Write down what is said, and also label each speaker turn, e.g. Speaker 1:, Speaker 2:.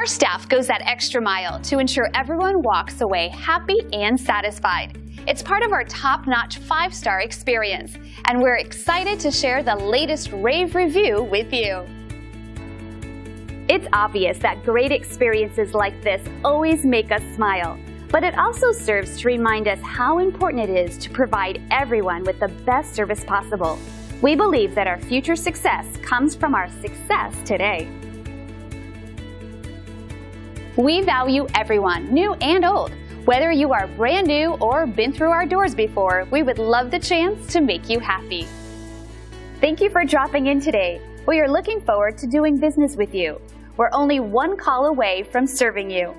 Speaker 1: Our staff goes that extra mile to ensure everyone walks away happy and satisfied. It's part of our top-notch 5-star experience, and we're excited to share the latest rave review with you. It's obvious that great experiences like this always make us smile, but it also serves to remind us how important it is to provide everyone with the best service possible. We believe that our future success comes from our success today. We value everyone, new and old. Whether you are brand new or been through our doors before, we would love the chance to make you happy. Thank you for dropping in today. We are looking forward to doing business with you. We're only one call away from serving you.